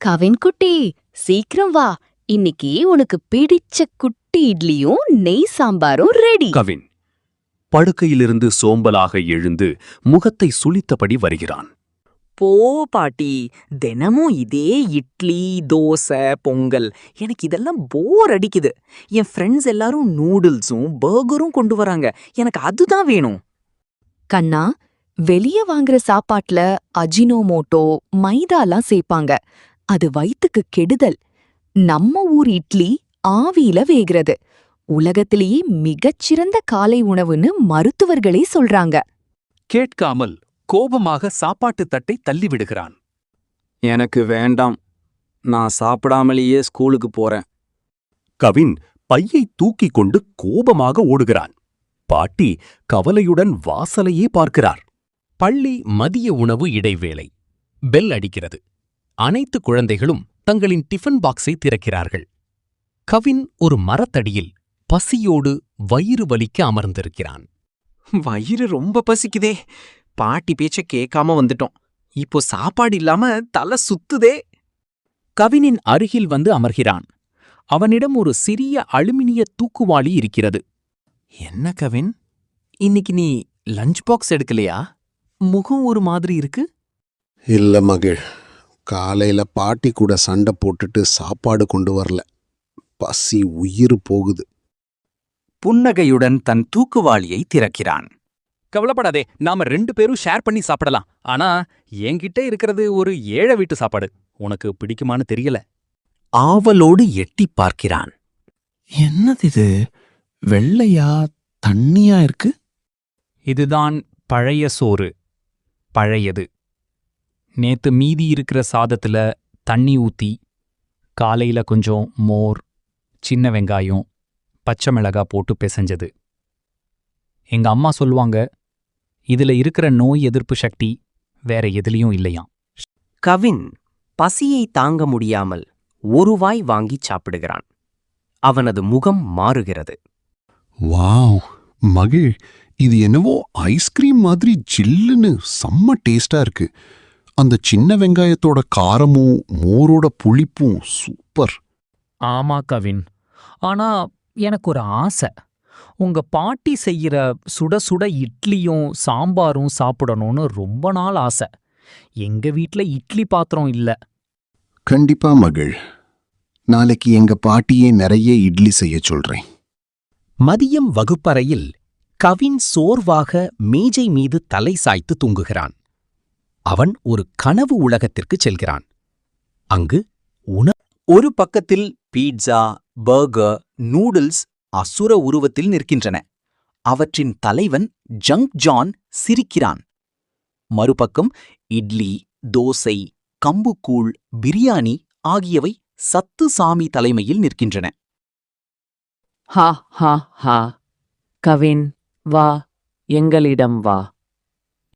கவின் குட்டி, சீக்கிரம் வா. இன்னைக்கு உனக்கு பிடிச்ச குட்டி இட்லியும் நெய் சாம்பாரும் ரெடி. கவின் படுக்கையிலிருந்து சோம்பலாக எழுந்து முகத்தை சுளித்தபடி வருகிறான். போ பாட்டி, தினமும் இதே இட்லி, தோசை, பொங்கல். எனக்கு இதெல்லாம் போர் அடிக்குது. என் ஃப்ரெண்ட்ஸ் எல்லாரும் நூடுல்ஸும் பர்கரும் கொண்டு வராங்க. எனக்கு அதுதான் வேணும். கண்ணா, வெளிய வாங்குற சாப்பாட்ல அஜினோமோட்டோ, மைதாலாம் சேர்ப்பாங்க. அது வயித்துக்கு கெடுதல். நம்ம ஊர் இட்லி ஆவியில வேகிறது. உலகத்திலேயே மிகச்சிறந்த காலை உணவுன்னு மருத்துவர்களே சொல்றாங்க. கேட்காமல் கோபமாக சாப்பாட்டு தட்டை தள்ளிவிடுகிறான். எனக்கு வேண்டாம். நான் சாப்பிடாமலேயே ஸ்கூலுக்கு போறேன். கவின் பையை தூக்கிக் கொண்டு கோபமாக ஓடுகிறான். பாட்டி கவலையுடன் வாசலையே பார்க்கிறார். பள்ளி மதிய உணவு இடைவேளை. பெல் அடிக்கிறது. அனைத்து குழந்தைகளும் தங்களின் டிஃபன் பாக்ஸை திறக்கிறார்கள். கவின் ஒரு மரத்தடியில் பசியோடு வயிறு வலிக்க அமர்ந்திருக்கிறான். வயிறு ரொம்ப பசிக்குதே. பாட்டி பேச்ச கேட்காம வந்துட்டோம். இப்போ சாப்பாடு இல்லாம தலை சுத்துதே. கவினின் அருகில் வந்து அமர்கிறான். அவனிடம் ஒரு சிறிய அலுமினிய தூக்குவாளி இருக்கிறது. என்ன கவின், இன்னைக்கு நீ லஞ்ச் பாக்ஸ் எடுக்கலையா? முகம் ஒரு மாதிரி இருக்கு. இல்ல மகிழ், காலையில பாட்டி கூட சண்டை போட்டுட்டு சாப்பாடு கொண்டு வரல. பசி உயிர் போகுது. புன்னகையுடன் தன் தூக்குவாளியை திறக்கிறான். கவலைப்படாதே, நாம 2 பேரும் ஷேர் பண்ணி சாப்பிடலாம். ஆனா என்கிட்ட இருக்கிறது ஒரு ஏழை வீட்டு சாப்பாடு. உனக்கு பிடிக்குமான்னு தெரியல. ஆவலோடு எட்டிப் பார்க்கிறான். என்னது இது? வெள்ளையா தண்ணியா இருக்கு? இதுதான் பழைய சோறு. பழையது. நேத்து மீதி இருக்கிற சாதத்துல தண்ணி ஊத்தி, காலையில கொஞ்சம் மோர், சின்ன வெங்காயம், பச்சை மிளகா போட்டு பிசைஞ்சது. எங்க அம்மா சொல்லுவாங்க, இதுல இருக்கிற நோய் எதிர்ப்பு சக்தி வேற எதுலயும் இல்லையாம். கவின் பசியை தாங்க முடியாமல் ஒரு வாய் வாங்கிச் சாப்பிடுகிறான். அவனது முகம் மாறுகிறது. வாவ் மகிழ், இது என்னவோ ஐஸ்கிரீம் மாதிரி ஜில்லுன்னு செம்ம டேஸ்டா இருக்கு. அந்த சின்ன வெங்காயத்தோட காரமும் மோரோட புளிப்பும் சூப்பர். ஆமா கவின், ஆனா எனக்கு ஒரு ஆசை. உங்க பாட்டி செய்யற சுட சுட இட்லியும் சாம்பாரும் சாப்பிடணும்னு ரொம்ப நாள் ஆசை. எங்க வீட்ல இட்லி பாத்திரம் இல்ல. கண்டிப்பா மகிழ், நாளைக்கு எங்க பாட்டியே நிறைய இட்லி செய்ய சொல்றேன். மதியம் வகுப்பறையில் கவின் சோர்வாக மேஜை மீது தலை சாய்த்து தூங்குகிறான். அவன் ஒரு கனவு உலகத்திற்கு செல்கிறான். அங்கு ஒரு பக்கத்தில் பீட்சா, பர்கர், நூடுல்ஸ் அசுர உருவத்தில் நிற்கின்றன. அவற்றின் தலைவன் ஜங்க் ஜான் சிரிக்கிறான். மறுபக்கம் இட்லி, தோசை, கம்புக்கூழ், பிரியாணி ஆகியவை சத்து சாமி தலைமையில் நிற்கின்றன. ஹா ஹா ஹா. கவின், வா, எங்களிடம் வா.